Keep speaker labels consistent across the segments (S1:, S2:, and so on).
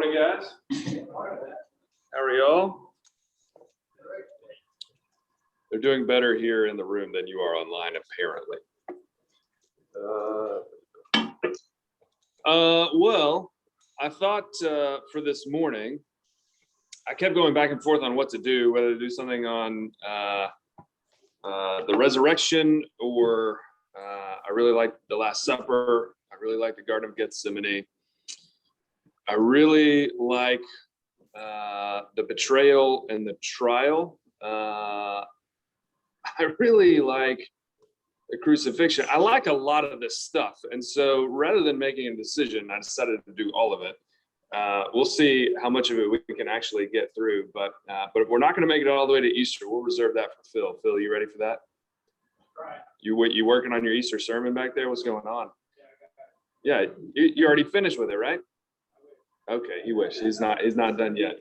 S1: Morning, guys. How are y'all? They're doing better here in the room than you are online, apparently. Well, I thought for this morning, I kept going back and forth on what to do, whether to do something on the resurrection or I really like the Last Supper. I really like the Garden of Gethsemane. I really like the betrayal and the trial. I really like the crucifixion. I like a lot of this stuff. And so rather than making a decision, I decided to do all of it. We'll see how much of it we can actually get through. But we're not going to make it all the way to Easter. We'll reserve that for Phil. Phil, you ready for that?
S2: Right.
S1: You working on your Easter sermon back there? What's going on? Yeah, you already finished with it, right? Okay, he wished. He's not done yet.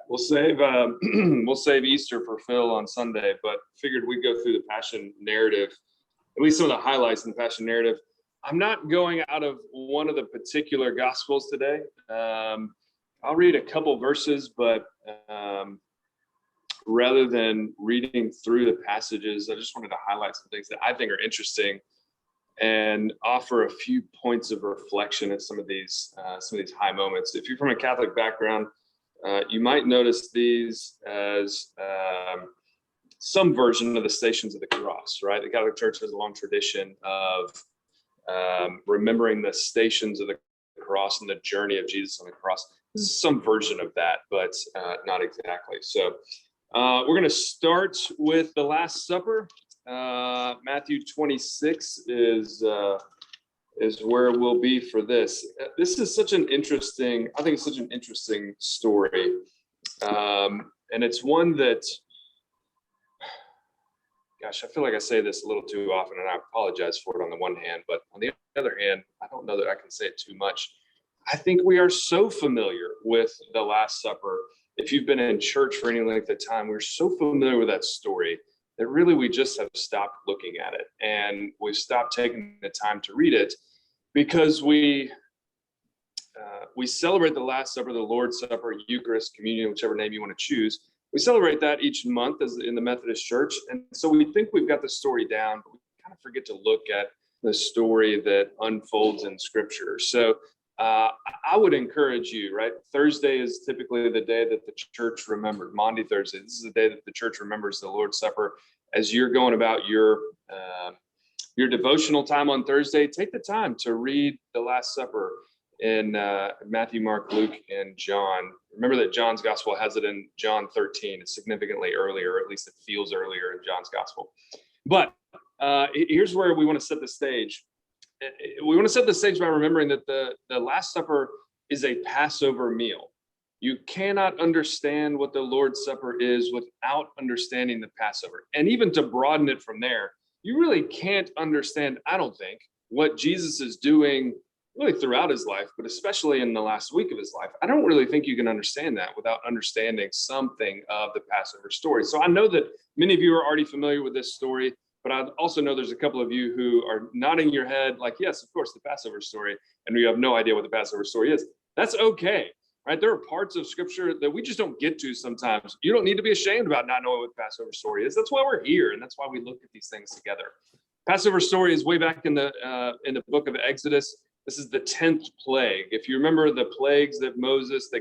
S1: We'll save Easter for Phil on Sunday, but figured we'd go through the Passion narrative, at least some of the highlights in the Passion narrative. I'm not going out of one of the particular Gospels today. I'll read a couple verses, but rather than reading through the passages, I just wanted to highlight some things that I think are interesting and offer a few points of reflection at some of these high moments. If you're from a Catholic background, you might notice these as some version of the Stations of the Cross, right? The Catholic Church has a long tradition of remembering the stations of the cross and the journey of Jesus on the cross. This is some version of that, but not exactly. So we're going to start with the Last Supper. Matthew 26 is where we'll be for this. This is such an interesting, I think it's such an interesting story. And it's one that, gosh, I feel like I say this a little too often, and I apologize for it on the one hand, but on the other hand, I don't know that I can say it too much. I think we are so familiar with the Last Supper. If you've been in church for any length of time, we're so familiar with that story that really we just have stopped looking at it, and we've stopped taking the time to read it because we celebrate the Last Supper, the Lord's Supper, Eucharist, communion, whichever name you want to choose. We celebrate that each month as in the Methodist Church, and so we think we've got the story down, but we kind of forget to look at the story that unfolds in Scripture. So I would encourage you, right? Thursday is typically the day that the church remembers. Maundy Thursday. This is the day that the church remembers the Lord's Supper. As you're going about your devotional time on Thursday, take the time to read the Last Supper in Matthew, Mark, Luke, and John. Remember that John's Gospel has it in John 13. It's significantly earlier, or at least it feels earlier in John's Gospel. But here's where we want to set the stage. We want to set the stage by remembering that the Last Supper is a Passover meal. You cannot understand what the Lord's Supper is without understanding the Passover. And even to broaden it from there, you really can't understand, I don't think, what Jesus is doing really throughout his life, but especially in the last week of his life. I don't really think you can understand that without understanding something of the Passover story. So I know that many of you are already familiar with this story, but I also know there's a couple of you who are nodding your head like, yes, of course, the Passover story, and you have no idea what the Passover story is. That's okay, right? There are parts of Scripture that we just don't get to sometimes. You don't need to be ashamed about not knowing what the Passover story is. That's why we're here, and that's why we look at these things together. Passover story is way back in the book of Exodus. This is the 10th plague. If you remember the plagues that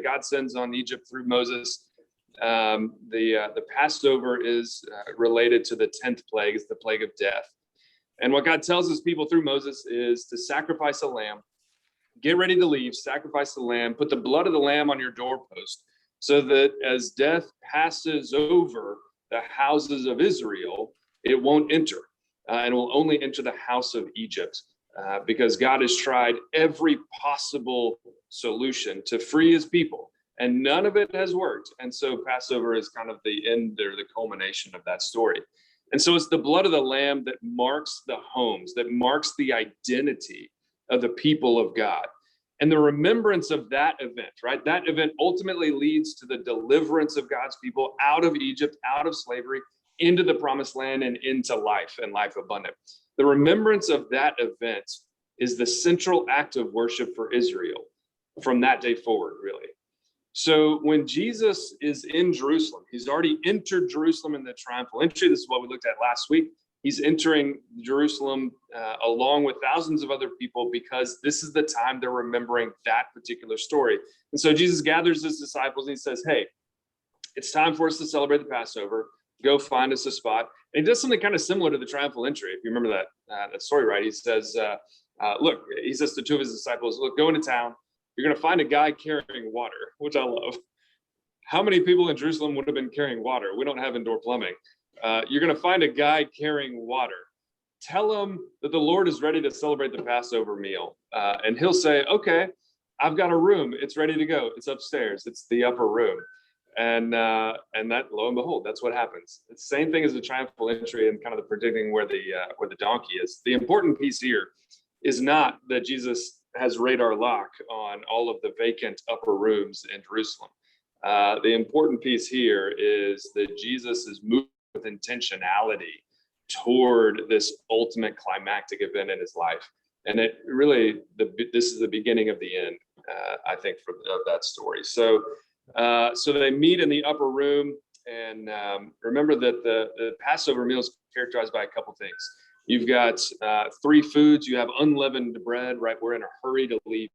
S1: God sends on Egypt through Moses, the Passover is related to the 10th plague, is the plague of death. And what God tells his people through Moses is to sacrifice a lamb, get ready to leave, sacrifice the lamb, put the blood of the lamb on your doorpost, so that as death passes over the houses of Israel, it won't enter, and will only enter the house of Egypt. Because God has tried every possible solution to free his people, and none of it has worked. And so Passover is kind of the end or the culmination of that story. And so it's the blood of the lamb that marks the homes, that marks the identity of the people of God. And the remembrance of that event, right? That event ultimately leads to the deliverance of God's people out of Egypt, out of slavery, into the promised land and into life and life abundant. The remembrance of that event is the central act of worship for Israel from that day forward, really. So when Jesus is in Jerusalem, he's already entered Jerusalem in the triumphal entry. This is what we looked at last week. He's entering Jerusalem along with thousands of other people because this is the time they're remembering that particular story. And so Jesus gathers his disciples and he says, hey, it's time for us to celebrate the Passover. Go find us a spot. And he does something kind of similar to the triumphal entry. If you remember that story, right? He says, look, he says to two of his disciples, look, go into town. You're going to find a guy carrying water, which I love. How many people in Jerusalem would have been carrying water? We don't have indoor plumbing. You're going to find a guy carrying water. Tell him that the Lord is ready to celebrate the Passover meal. And he'll say, okay, I've got a room. It's ready to go. It's upstairs. It's the upper room. And that, lo and behold, that's what happens. It's the same thing as the triumphal entry and kind of the predicting where the donkey is. The important piece here is not that Jesus has radar lock on all of the vacant upper rooms in Jerusalem. The important piece here is that Jesus is moving with intentionality toward this ultimate climactic event in his life. And it really, this is the beginning of the end, I think, of that story. So they meet in the upper room, and remember that the Passover meal is characterized by a couple things. You've got 3 foods. You have unleavened bread, right? We're in a hurry to leave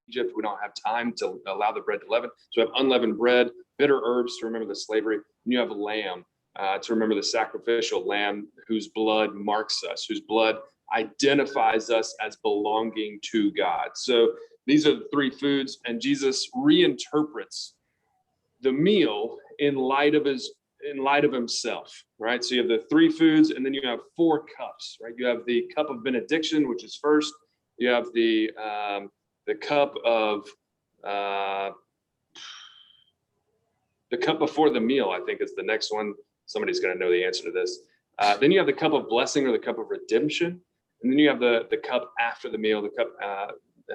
S1: Egypt. We don't have time to allow the bread to leaven. So we have unleavened bread, bitter herbs to remember the slavery, and you have lamb to remember the sacrificial lamb whose blood marks us, whose blood identifies us as belonging to God. So these are the 3 foods, and Jesus reinterprets the meal in light of himself, right? So you have the 3 foods, and then you have 4 cups, right? You have the cup of benediction, which is first. You have the cup of the cup before the meal, I think, is the next one. Somebody's going to know the answer to this. Then you have the cup of blessing, or the cup of redemption, and then you have the cup after the meal, the cup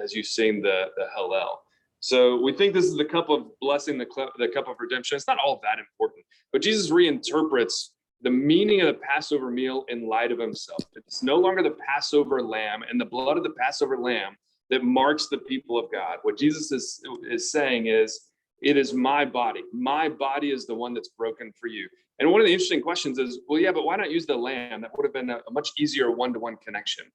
S1: as you sing the Hallel. So we think this is the cup of blessing, the cup of redemption. It's not all that important, but Jesus reinterprets the meaning of the Passover meal in light of himself. It's no longer the Passover lamb and the blood of the Passover lamb that marks the people of God. What Jesus is saying is, it is my body. My body is the one that's broken for you. And one of the interesting questions is, well, yeah, but why not use the lamb? That would have been a much easier one-to-one connection.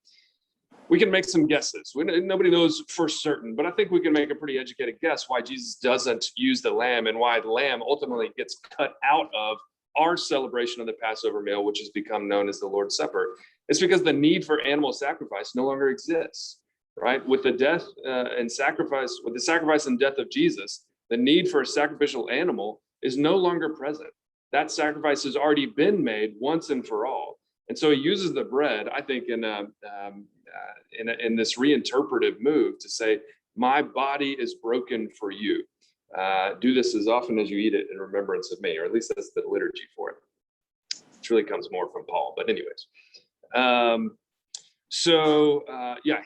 S1: We can make some guesses. Nobody knows for certain, but I think we can make a pretty educated guess why Jesus doesn't use the lamb and why the lamb ultimately gets cut out of our celebration of the Passover meal, which has become known as the Lord's Supper. It's because the need for animal sacrifice no longer exists, right? With the death and sacrifice, with the sacrifice and death of Jesus, the need for a sacrificial animal is no longer present. That sacrifice has already been made once and for all. And so he uses the bread, I think, in this reinterpretive move to say, my body is broken for you. Do this as often as you eat it in remembrance of me, or at least that's the liturgy for it. It really comes more from Paul, but anyways.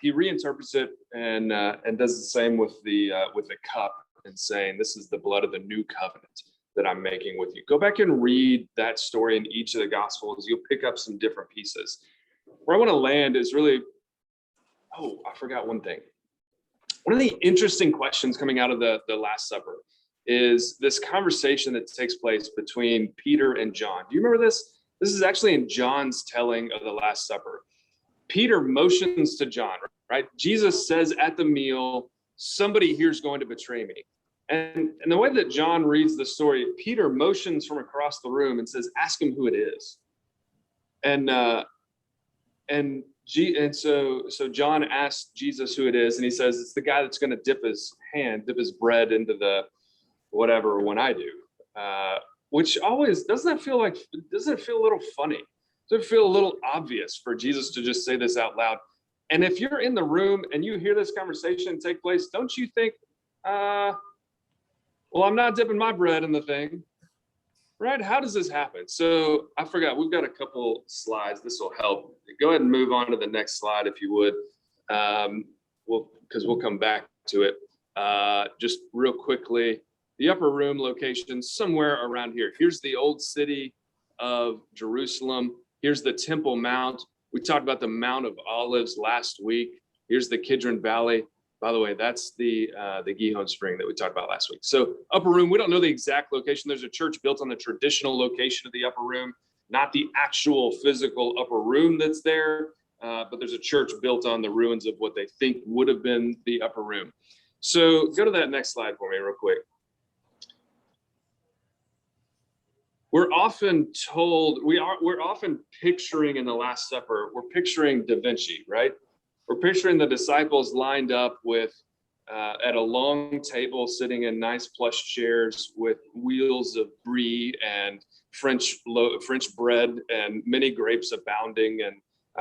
S1: He reinterprets it and does the same with the cup, and saying, this is the blood of the new covenant that I'm making with you. Go back and read that story in each of the Gospels. You'll pick up some different pieces. Where I want to land is really, I forgot one thing. One of the interesting questions coming out of the Last Supper is this conversation that takes place between Peter and John. Do you remember this? This is actually in John's telling of the Last Supper. Peter motions to John, right? Jesus says at the meal, somebody here is going to betray me. And the way that John reads the story, Peter motions from across the room and says, ask him who it is. So John asks Jesus who it is, and he says, it's the guy that's going to dip his bread into the whatever when I do. Which always, doesn't it feel a little funny? Does it feel a little obvious for Jesus to just say this out loud? And if you're in the room and you hear this conversation take place, don't you think, well, I'm not dipping my bread in the thing, right? How does this happen? So I forgot, we've got a couple slides. This will help. Go ahead and move on to the next slide, if you would. Because we'll come back to it. Just real quickly, the upper room location, somewhere around here. Here's the old city of Jerusalem. Here's the Temple Mount. We talked about the Mount of Olives last week. Here's the Kidron Valley. By the way, that's the Gihon Spring that we talked about last week. So upper room, we don't know the exact location. There's a church built on the traditional location of the upper room, not the actual physical upper room that's there, but there's a church built on the ruins of what they think would have been the upper room. So go to that next slide for me real quick. We're often told, we're often picturing in the Last Supper, we're picturing Da Vinci, right? We're picturing the disciples lined up with at a long table, sitting in nice plush chairs with wheels of brie and French bread and many grapes abounding, and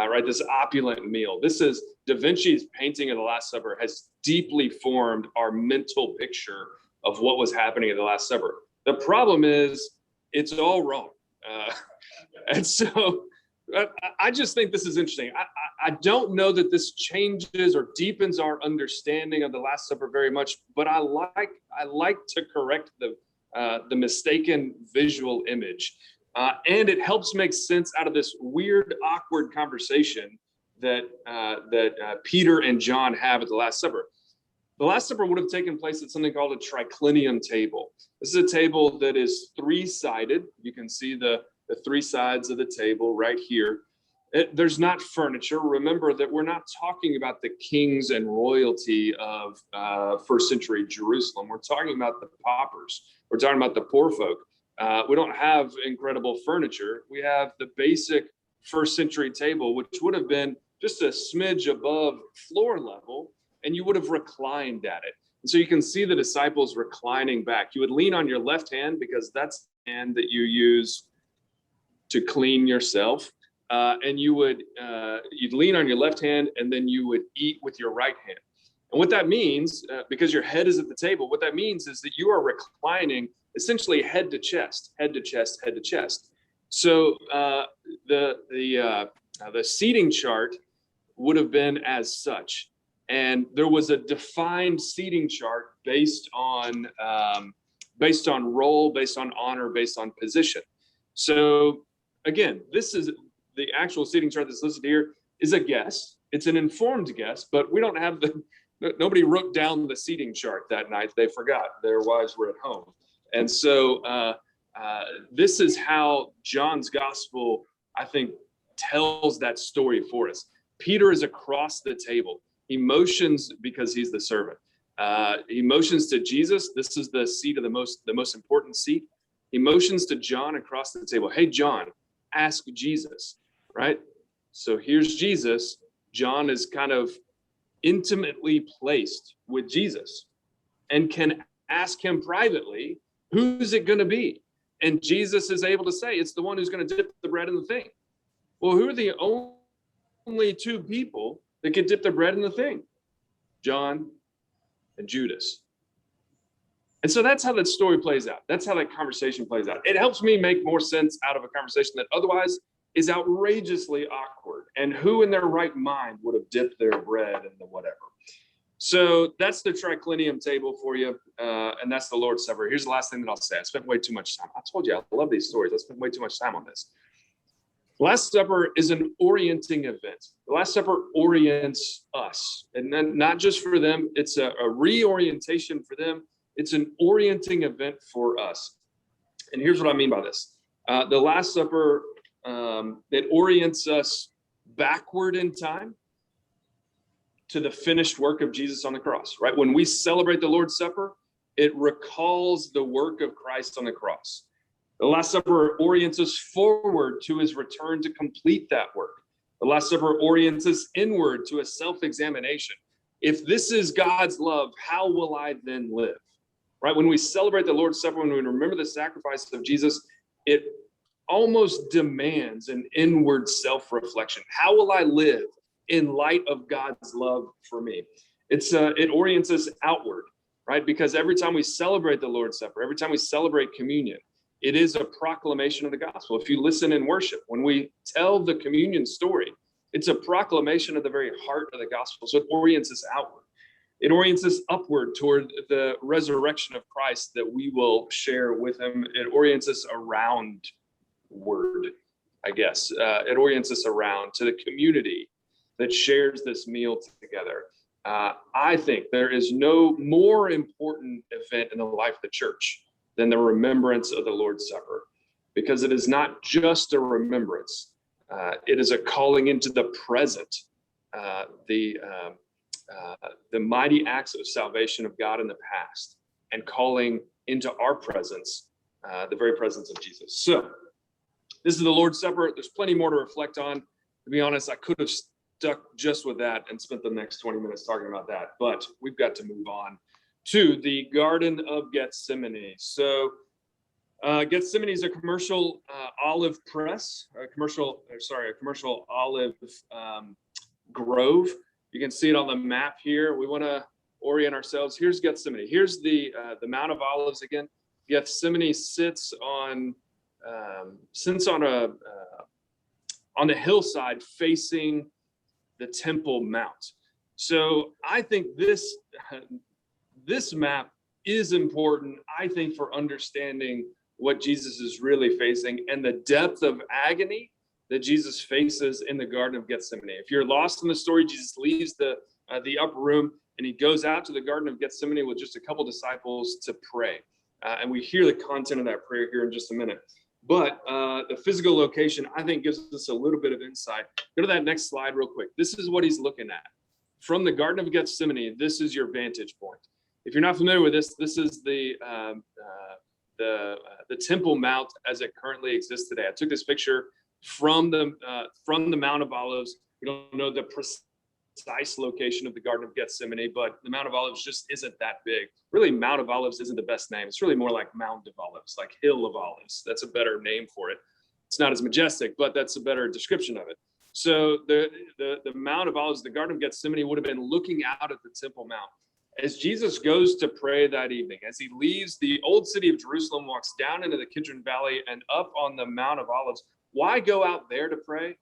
S1: right, this opulent meal. This is Da Vinci's painting of the Last Supper has deeply formed our mental picture of what was happening at the Last Supper. The problem is it's all wrong, and so I just think this is interesting. I don't know that this changes or deepens our understanding of the Last Supper very much, but I like to correct the mistaken visual image, and it helps make sense out of this weird, awkward conversation that Peter and John have at the Last Supper. The Last Supper would have taken place at something called a triclinium table. This is a table that is three-sided. You can see the three sides of the table right here. There's not furniture. Remember that we're not talking about the kings and royalty of first century Jerusalem. We're talking about the paupers. We're talking about the poor folk. We don't have incredible furniture. We have the basic first century table, which would have been just a smidge above floor level, and you would have reclined at it. And so you can see the disciples reclining back. You would lean on your left hand because that's the hand that you use to clean yourself. And you'd lean on your left hand, and then you would eat with your right hand. And what that means, because your head is at the table, what that means is that you are reclining essentially head to chest, head to chest, head to chest. So the seating chart would have been as such. And there was a defined seating chart based on role, based on honor, based on position. So again, this is the actual seating chart that's listed here is a guess. It's an informed guess, but we don't have nobody wrote down the seating chart that night. They forgot. Their wives were at home. And so this is how John's gospel, I think, tells that story for us. Peter is across the table. He motions because he's the servant. He motions to Jesus. This is the seat of the most important seat. He motions to John across the table. Hey, John, ask Jesus, right? So here's Jesus. John is kind of intimately placed with Jesus and can ask him privately, who's it going to be? And Jesus is able to say, it's the one who's going to dip the bread in the thing. Well, who are the only two people that could dip the bread in the thing? John and Judas. And so that's how that story plays out. That's how that conversation plays out. It helps me make more sense out of a conversation that otherwise is outrageously awkward. And who in their right mind would have dipped their bread in the whatever? So that's the triclinium table for you. And that's the Lord's Supper. Here's the last thing that I'll say. I spent way too much time. I told you, I love these stories. I spent way too much time on this. Last Supper is an orienting event. The Last Supper orients us, and then not just for them. It's a reorientation for them. It's an orienting event for us. And here's what I mean by this. The Last Supper, it orients us backward in time to the finished work of Jesus on the cross, right? When we celebrate the Lord's Supper, it recalls the work of Christ on the cross. The Last Supper orients us forward to his return to complete that work. The Last Supper orients us inward to a self-examination. If this is God's love, how will I then live? Right? When we celebrate the Lord's Supper, when we remember the sacrifice of Jesus, it almost demands an inward self-reflection. How will I live in light of God's love for me? It orients us outward, right? Because every time we celebrate the Lord's Supper, every time we celebrate communion, it is a proclamation of the gospel. If you listen in worship, when we tell the communion story, it's a proclamation of the very heart of the gospel. So it orients us outward. It orients us upward toward the resurrection of Christ that we will share with him. It orients us aroundward, I guess. It orients us around to the community that shares this meal together. I think there is no more important event in the life of the church than the remembrance of the Lord's Supper, because it is not just a remembrance. It is a calling into the present, the mighty acts of salvation of God in the past, and calling into our presence, the very presence of Jesus. So this is the Lord's Supper. There's plenty more to reflect on. To be honest, I could have stuck just with that and spent the next 20 minutes talking about that, but we've got to move on to the Garden of Gethsemane. So Gethsemane is a commercial olive press, a commercial olive grove. You can see it on the map here. We want to orient ourselves. Here's Gethsemane. Here's the Mount of Olives again. Gethsemane sits on the hillside facing the Temple Mount. So I think this map is important, I think, for understanding what Jesus is really facing and the depth of agony that Jesus faces in the Garden of Gethsemane. If you're lost in the story, Jesus leaves the upper room and he goes out to the Garden of Gethsemane with just a couple disciples to pray. And we hear the content of that prayer here in just a minute. But the physical location, I think, gives us a little bit of insight. Go to that next slide real quick. This is what he's looking at. From the Garden of Gethsemane, this is your vantage point. If you're not familiar with this, this is the Temple Mount as it currently exists today. I took this picture from the Mount of Olives. We don't know the precise location of the Garden of Gethsemane, but the Mount of Olives just isn't that big. Really, Mount of Olives isn't the best name. It's really more like Mount of Olives, like Hill of Olives. That's a better name for it. It's not as majestic, but that's a better description of it. So the Mount of Olives, the Garden of Gethsemane, would have been looking out at the Temple Mount. As Jesus goes to pray that evening, as he leaves the old city of Jerusalem, walks down into the Kidron Valley and up on the Mount of Olives, why go out there to pray?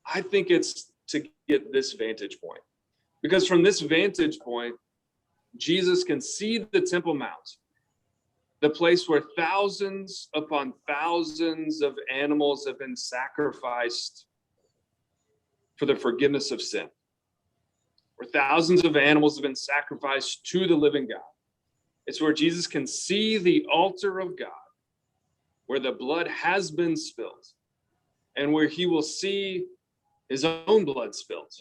S1: I think it's to get this vantage point. Because from this vantage point, Jesus can see the Temple Mount, the place where thousands upon thousands of animals have been sacrificed for the forgiveness of sin, where thousands of animals have been sacrificed to the living God. It's where Jesus can see the altar of God, where the blood has been spilled, and where he will see his own blood spilled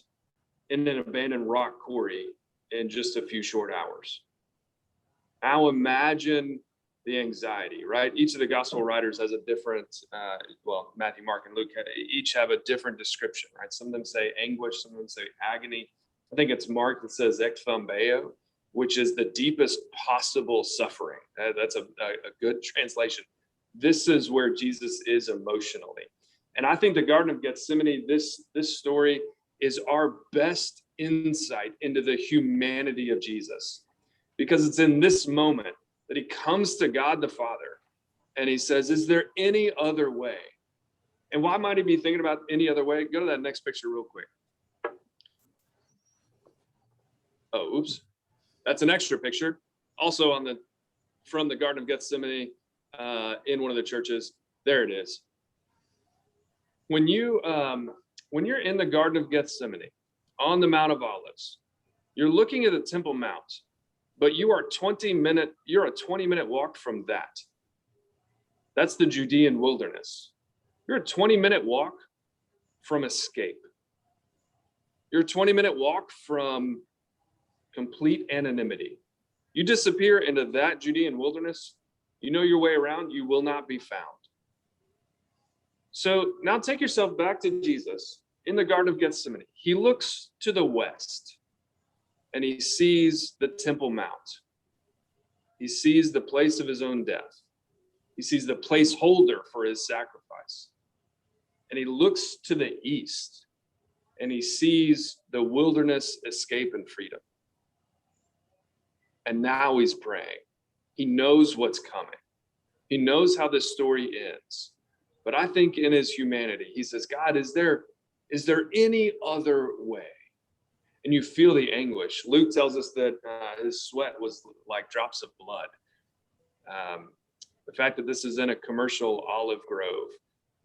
S1: in an abandoned rock quarry in just a few short hours. Now imagine the anxiety, right? Each of the gospel writers has a different, Matthew, Mark, and Luke each have a different description, right? Some of them say anguish, some of them say agony. I think it's Mark that says ekthambeo, which is the deepest possible suffering. That's a good translation. This is where Jesus is emotionally. And I think the Garden of Gethsemane, this story is our best insight into the humanity of Jesus, because it's in this moment that he comes to God the Father and he says, is there any other way? And why might he be thinking about any other way? Go to that next picture real quick. Oh, oops. That's an extra picture. Also from the Garden of Gethsemane in one of the churches. There it is. When you're in the Garden of Gethsemane on the Mount of Olives, you're looking at the Temple Mount, but you're a 20-minute walk from that. That's the Judean wilderness. You're a 20-minute walk from escape. You're a 20-minute walk from complete anonymity. You disappear into that Judean wilderness, you know your way around, you will not be found. So now take yourself back to Jesus in the Garden of Gethsemane. He looks to the west and he sees the Temple Mount. He sees the place of his own death. He sees the placeholder for his sacrifice. And he looks to the east and he sees the wilderness, escape, and freedom. And now he's praying. He knows what's coming. He knows how this story ends. But I think in his humanity, he says, God, is there any other way? And you feel the anguish. Luke tells us that his sweat was like drops of blood. The fact that this is in a commercial olive grove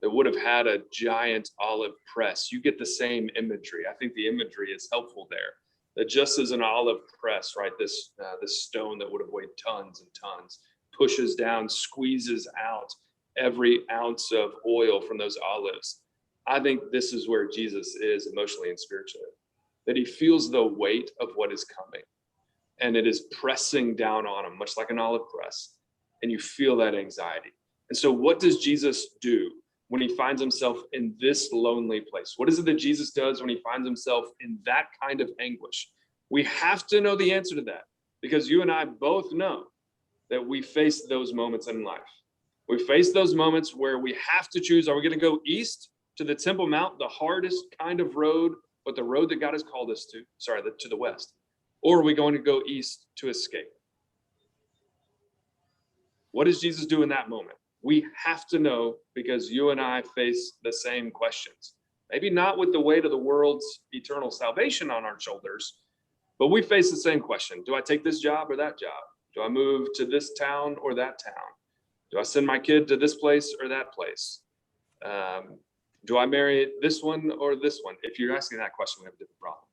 S1: that would have had a giant olive press, you get the same imagery. I think the imagery is helpful there. That just as an olive press, right, this stone that would have weighed tons and tons, pushes down, squeezes out every ounce of oil from those olives. I think this is where Jesus is emotionally and spiritually, that he feels the weight of what is coming, and it is pressing down on him, much like an olive press, and you feel that anxiety. And so what does Jesus do when he finds himself in this lonely place? What is it that Jesus does when he finds himself in that kind of anguish? We have to know the answer to that, because you and I both know that we face those moments in life. We face those moments where we have to choose, are we going to go east to the Temple Mount, the hardest kind of road, but the road that God has called us to, to the west? Or are we going to go east to escape? What does Jesus do in that moment? We have to know, because you and I face the same questions. Maybe not with the weight of the world's eternal salvation on our shoulders, but we face the same question. Do I take this job or that job? Do I move to this town or that town? Do I send my kid to this place or that place? Do I marry this one or this one? If you're asking that question, we have a different problem.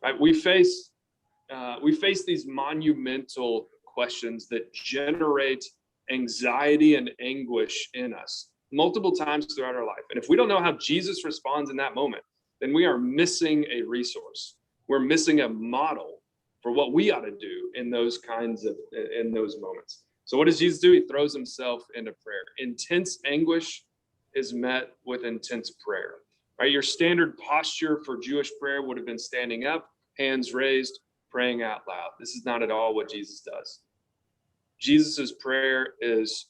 S1: Right? We face these monumental questions that generate anxiety and anguish in us multiple times throughout our life. And if we don't know how Jesus responds in that moment, then we are missing a resource. We're missing a model for what we ought to do in those moments. So what does Jesus do? He throws himself into prayer. Intense anguish is met with intense prayer. Right? Your standard posture for Jewish prayer would have been standing up, hands raised, praying out loud. This is not at all what Jesus does. Jesus's prayer is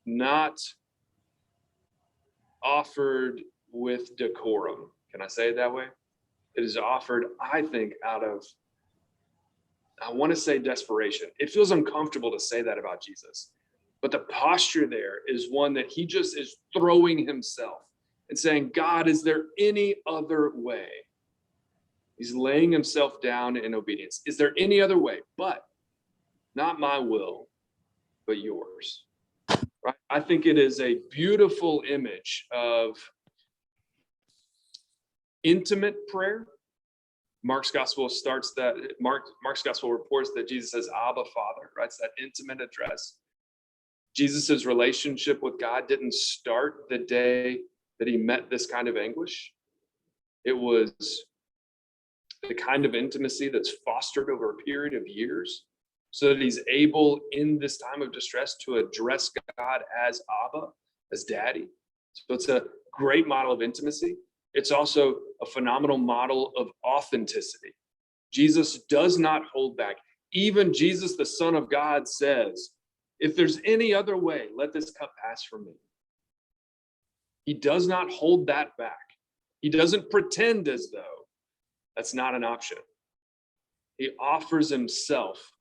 S1: not offered with decorum. Can I say it that way? It is offered, I think, out of, I want to say, desperation. It feels uncomfortable to say that about Jesus, but the posture there is one that he just is throwing himself and saying, God, is there any other way? He's laying himself down in obedience. Is there any other way? But not my will, but yours. Right? I think it is a beautiful image of intimate prayer. Mark's gospel starts that, Mark's gospel reports that Jesus says, Abba, Father, right? It's that intimate address. Jesus's relationship with God didn't start the day that he met this kind of anguish. It was the kind of intimacy that's fostered over a period of years, so that he's able in this time of distress to address God as Abba, as Daddy. So it's a great model of intimacy. It's also a phenomenal model of authenticity. Jesus does not hold back. Even Jesus, the Son of God, says, if there's any other way, let this cup pass from me. He does not hold that back. He doesn't pretend as though that's not an option. He offers himself,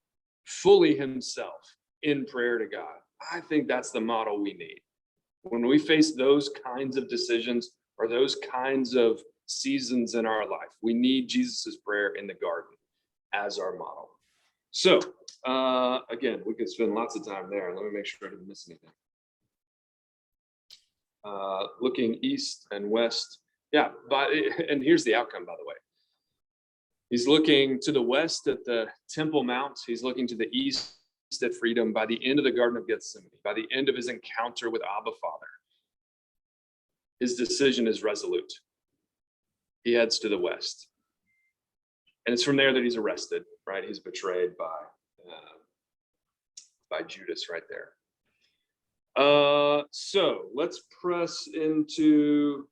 S1: fully himself, in prayer to God. I think that's the model we need. When we face those kinds of decisions or those kinds of seasons in our life, we need Jesus's prayer in the garden as our model. So, again, we could spend lots of time there. Let me make sure I didn't miss anything. Looking east and west. Yeah, and here's the outcome, by the way. He's looking to the west at the Temple Mount. He's looking to the east at freedom. By the end of the Garden of Gethsemane, by the end of his encounter with Abba Father, his decision is resolute. He heads to the west. And it's from there that he's arrested, right? He's betrayed by Judas right there. So let's press into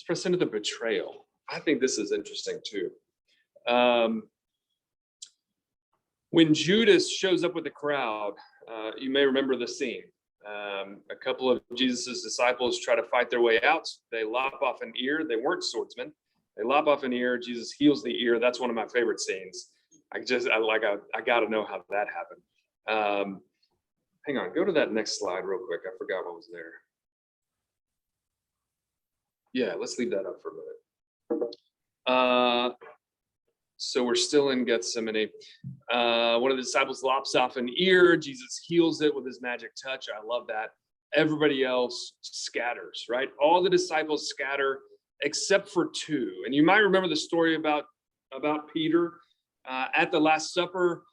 S1: the betrayal. I think this is interesting too. When Judas shows up with the crowd, you may remember the scene. A couple of Jesus's disciples try to fight their way out. They lop off an ear. They weren't swordsmen. They lop off an ear. Jesus heals the ear. That's one of my favorite scenes. I got to know how that happened. Hang on, go to that next slide real quick. I forgot what was there. Yeah, let's leave that up for a minute. So we're still in Gethsemane. One of the disciples lops off an ear. Jesus heals it with his magic touch. I love that. Everybody else scatters, right? All the disciples scatter except for two. And you might remember the story about Peter at the Last Supper.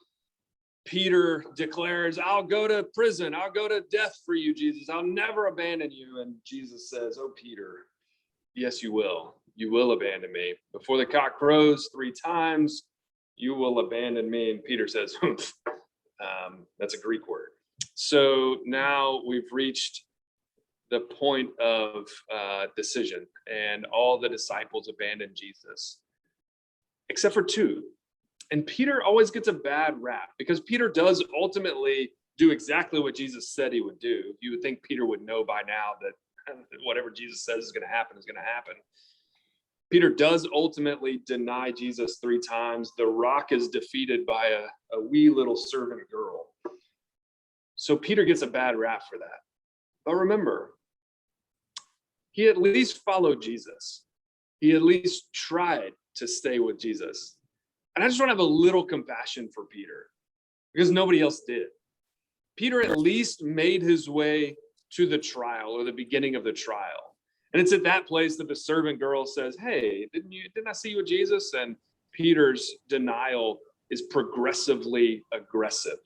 S1: Peter declares, I'll go to prison. I'll go to death for you, Jesus. I'll never abandon you. And Jesus says, oh, Peter, yes, you will. You will abandon me. Before the cock crows 3 times, you will abandon me. And Peter says, that's a Greek word. So now we've reached the point of decision, and all the disciples abandon Jesus, except for 2. And Peter always gets a bad rap because Peter does ultimately do exactly what Jesus said he would do. You would think Peter would know by now that whatever Jesus says is going to happen is going to happen. Peter does ultimately deny Jesus 3 times. The rock is defeated by a wee little servant girl. So Peter gets a bad rap for that. But remember, he at least followed Jesus. He at least tried to stay with Jesus. And I just want to have a little compassion for Peter because nobody else did. Peter at least made his way to the trial, or the beginning of the trial. And it's at that place that the servant girl says, hey, didn't I see you with Jesus? And Peter's denial is progressively aggressive.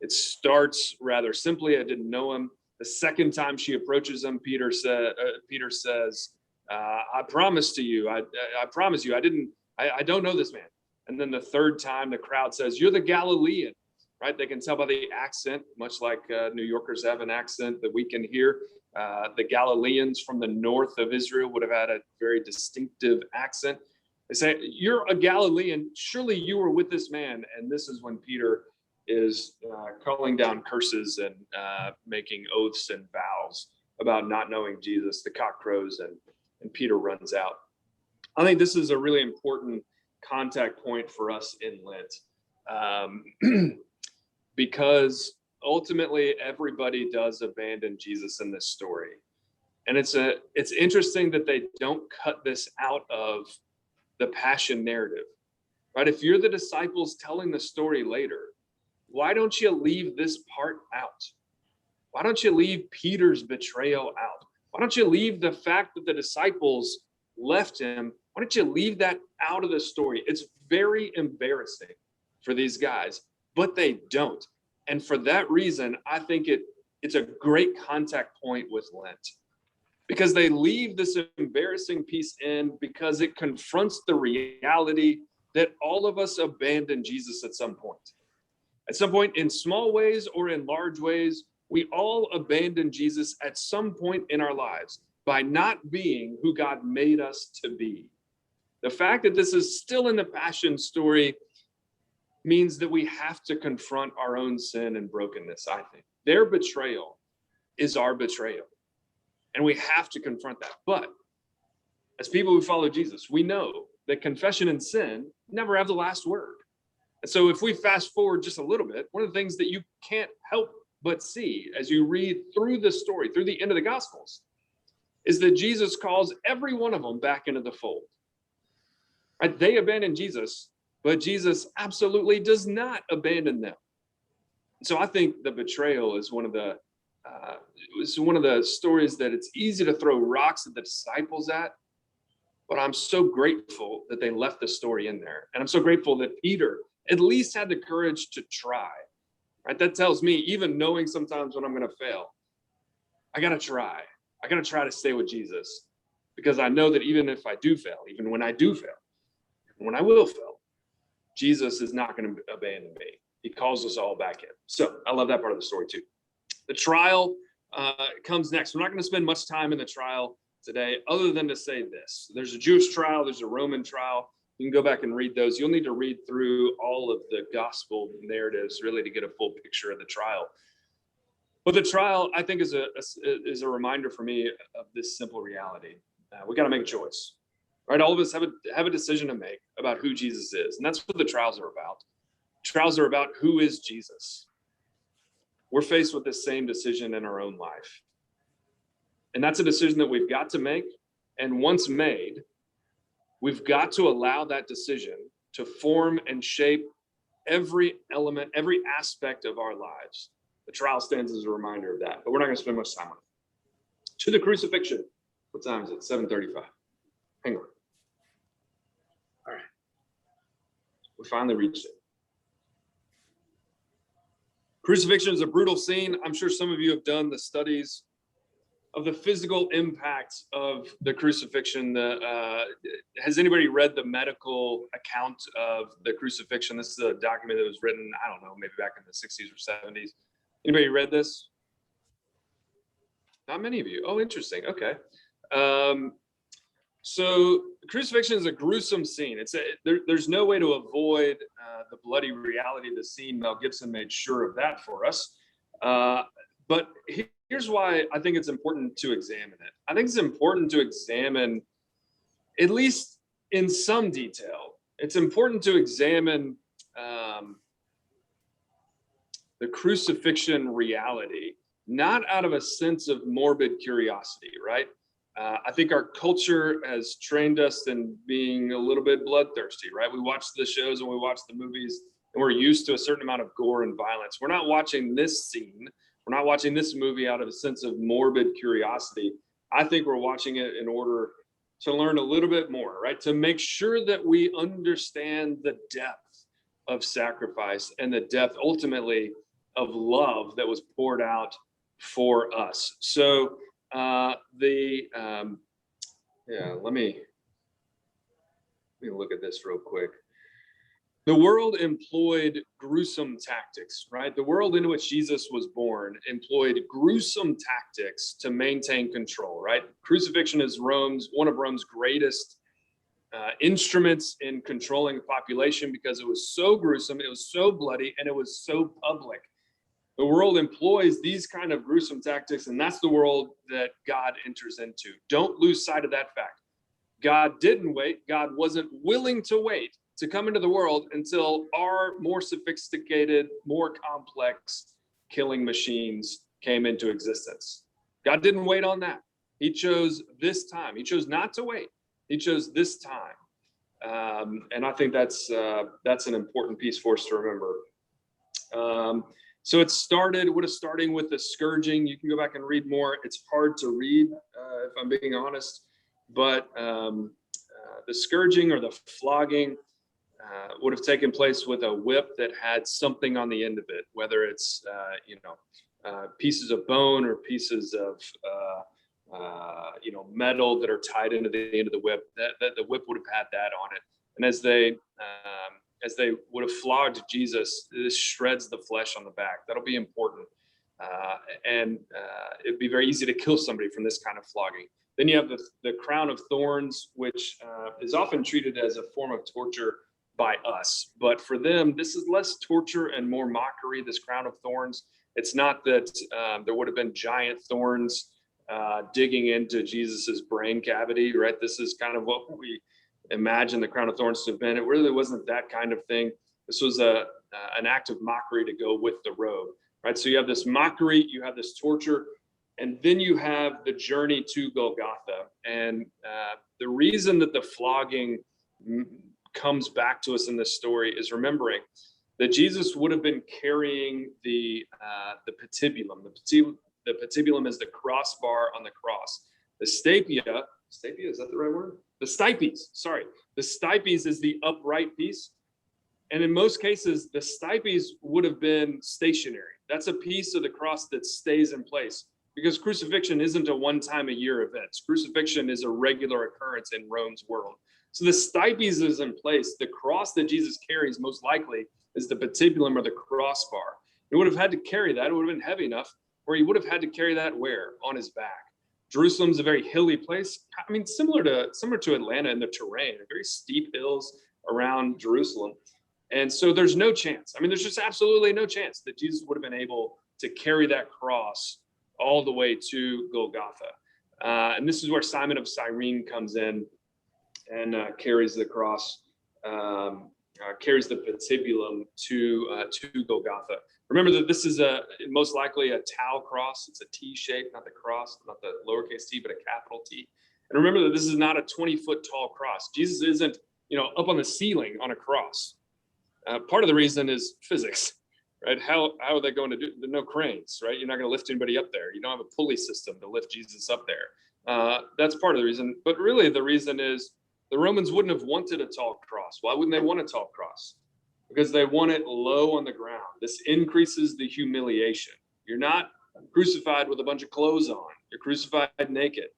S1: It starts rather simply, I didn't know him. The second time she approaches him, Peter says, I promise to you, I promise you, I don't know this man. And then the third time, the crowd says, you're the Galilean, right? They can tell by the accent, much like New Yorkers have an accent that we can hear. The Galileans from the north of Israel would have had a very distinctive accent. They say, you're a Galilean. Surely you were with this man. And this is when Peter is calling down curses and making oaths and vows about not knowing Jesus. The cock crows and Peter runs out. I think this is a really important contact point for us in Lent, because ultimately everybody does abandon Jesus in this story. And it's interesting that they don't cut this out of the passion narrative, right? If you're the disciples telling the story later, why don't you leave this part out? Why don't you leave Peter's betrayal out? Why don't you leave the fact that the disciples left him? Why don't you leave that out of the story? It's very embarrassing for these guys, but they don't. And for that reason, I think it's a great contact point with Lent, because they leave this embarrassing piece in because it confronts the reality that all of us abandon Jesus at some point. At some point, in small ways or in large ways, we all abandon Jesus at some point in our lives by not being who God made us to be. The fact that this is still in the Passion story means that we have to confront our own sin and brokenness, I think. Their betrayal is our betrayal, and we have to confront that. But as people who follow Jesus, we know that confession and sin never have the last word. And so if we fast forward just a little bit, one of the things that you can't help but see as you read through the story, through the end of the Gospels, is that Jesus calls every one of them back into the fold. Right? They abandon Jesus, but Jesus absolutely does not abandon them. So I think the betrayal is one of the stories that it's easy to throw rocks at the disciples at, but I'm so grateful that they left the story in there. And I'm so grateful that Peter at least had the courage to try. Right? That tells me, even knowing sometimes when I'm going to fail, I got to try. I got to try to stay with Jesus, because I know that even if I do fail, even when I do fail, when I will fail, Jesus is not going to abandon me. He calls us all back in. So I love that part of the story too. The trial comes next. We're not going to spend much time in the trial today, other than to say this. There's a Jewish trial. There's a Roman trial. You can go back and read those. You'll need to read through all of the gospel narratives really to get a full picture of the trial. But the trial, I think, is a reminder for me of this simple reality. We got to make a choice, right? All of us have a decision to make about who Jesus is, and that's what the trials are about. Trials are about who is Jesus. We're faced with the same decision in our own life, and that's a decision that we've got to make. And once made, we've got to allow that decision to form and shape every element, every aspect of our lives. The trial stands as a reminder of that, but we're not going to spend much time on it. To the crucifixion. What time is it? 7:35. Hang on. All right. We finally reached it. Crucifixion is a brutal scene. I'm sure some of you have done the studies of the physical impacts of the crucifixion. Has anybody read the medical account of the crucifixion? This is a document that was written, I don't know, maybe back in the 60s or 70s. Anybody read this? Not many of you. Oh, interesting. Okay. So crucifixion is a gruesome scene. There's no way to avoid the bloody reality of the scene. Mel Gibson made sure of that for us. But here's why I think it's important to examine it. I think it's important to examine, at least in some detail, it's important to examine the crucifixion reality, not out of a sense of morbid curiosity, right? I think our culture has trained us in being a little bit bloodthirsty, right? We watch the shows and we watch the movies and we're used to a certain amount of gore and violence. We're not watching this scene. We're not watching this movie out of a sense of morbid curiosity. I think we're watching it in order to learn a little bit more, right? To make sure that we understand the depth of sacrifice and the depth ultimately of love that was poured out for us. So let me look at this real quick. The world employed gruesome tactics, right? The world into which Jesus was born employed gruesome tactics to maintain control, right? Crucifixion is one of Rome's greatest instruments in controlling the population because it was so gruesome, it was so bloody, and it was so public. The world employs these kind of gruesome tactics, and that's the world that God enters into. Don't lose sight of that fact. God didn't wait. God wasn't willing to wait to come into the world until our more sophisticated, more complex killing machines came into existence. God didn't wait on that. He chose this time. He chose not to wait. He chose this time. And I think that's an important piece for us to remember. So it would have starting with the scourging. You can go back and read more. It's hard to read, if I'm being honest, but the scourging or the flogging would have taken place with a whip that had something on the end of it, whether it's, pieces of bone or pieces of, metal that are tied into the end of the whip. That the whip would have had that on it. And as they would have flogged Jesus, this shreds the flesh on the back. That'll be important. And it'd be very easy to kill somebody from this kind of flogging. Then you have the crown of thorns, which is often treated as a form of torture by us. But for them, this is less torture and more mockery, this crown of thorns. It's not that there would have been giant thorns digging into Jesus's brain cavity, right? This is kind of what we imagine the crown of thorns to have been. It really wasn't that kind of thing. This was an act of mockery to go with the robe, right? So you have this mockery, you have this torture, and then you have the journey to Golgotha. And the reason that the flogging comes back to us in this story is remembering that Jesus would have been carrying the patibulum. The patibulum is the crossbar on the cross. The stapia, is that the right word? The stipes, sorry. The stipes is the upright piece. And in most cases, the stipes would have been stationary. That's a piece of the cross that stays in place because crucifixion isn't a one-time-a-year event. Crucifixion is a regular occurrence in Rome's world. So the stipes is in place. The cross that Jesus carries most likely is the patibulum or the crossbar. He would have had to carry that. It would have been heavy enough where he would have had to carry that where? On his back. Jerusalem's a very hilly place. I mean, similar to Atlanta in the terrain, very steep hills around Jerusalem. And so there's no chance. I mean, there's just absolutely no chance that Jesus would have been able to carry that cross all the way to Golgotha. And this is where Simon of Cyrene comes in and carries the cross, carries the patibulum to Golgotha. Remember that this is most likely a tau cross. It's a T shape, not the cross, not the lowercase t, but a capital T. And remember that this is not a 20-foot tall cross. Jesus isn't, up on the ceiling on a cross. Part of the reason is physics, right? How are they going to do? There are no cranes, right? You're not going to lift anybody up there. You don't have a pulley system to lift Jesus up there. That's part of the reason. But really, the reason is the Romans wouldn't have wanted a tall cross. Why wouldn't they want a tall cross? Because they want it low on the ground. This increases the humiliation. You're not crucified with a bunch of clothes on. You're crucified naked.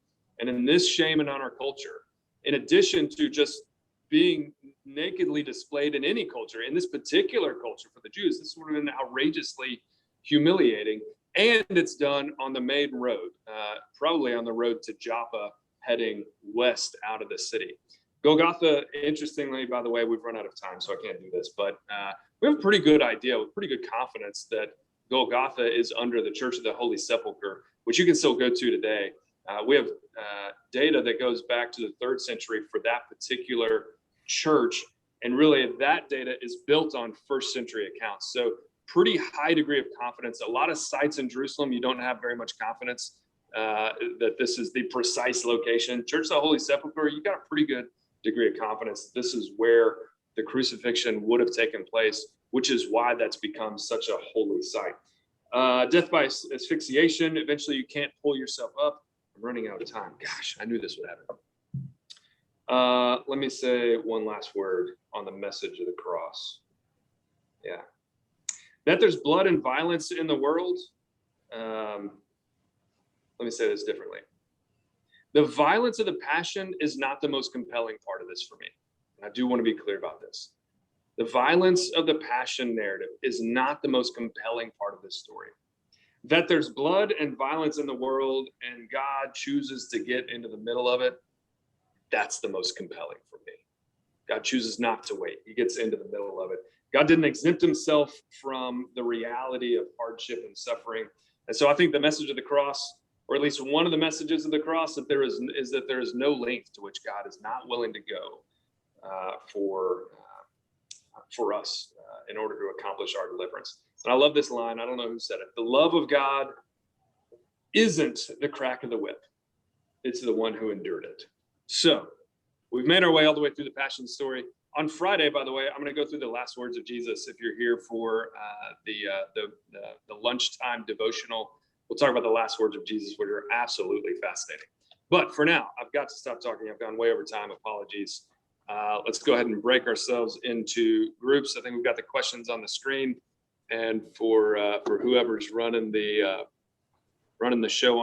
S1: And in this shame and honor culture, in addition to just being nakedly displayed in any culture, in this particular culture for the Jews, this would have been outrageously humiliating. And it's done on the main road, probably on the road to Joppa, heading west out of the city. Golgotha, interestingly, by the way, we've run out of time, so I can't do this, but we have a pretty good idea with pretty good confidence that Golgotha is under the Church of the Holy Sepulchre, which you can still go to today. We have data that goes back to the 3rd century for that particular church. And really that data is built on 1st century accounts. So pretty high degree of confidence. A lot of sites in Jerusalem, you don't have very much confidence that this is the precise location. Church of the Holy Sepulchre, you got a pretty good degree of confidence that this is where the crucifixion would have taken place, which is why that's become such a holy site. Death by asphyxiation, eventually you can't pull yourself up. I'm running out of time. Gosh, I knew this would happen. Let me say one last word on the message of the cross. Yeah. That there's blood and violence in the world. Let me say this differently. The violence of the passion is not the most compelling part of this for me. And I do want to be clear about this. The violence of the passion narrative is not the most compelling part of this story. That there's blood and violence in the world and God chooses to get into the middle of it, that's the most compelling for me. God chooses not to wait. He gets into the middle of it. God didn't exempt himself from the reality of hardship and suffering. And so I think the message of the cross, or at least one of the messages of the cross, that there is no length to which God is not willing to go for us in order to accomplish our deliverance. And I love this line. I don't know who said it. The love of God isn't the crack of the whip. It's the one who endured it. So we've made our way all the way through the Passion story. On Friday, by the way, I'm going to go through the last words of Jesus. If you're here for the lunchtime devotional, we'll talk about the last words of Jesus, which are absolutely fascinating. But for now, I've got to stop talking. I've gone way over time. Apologies. Let's go ahead and break ourselves into groups. I think we've got the questions on the screen. And for whoever's running the show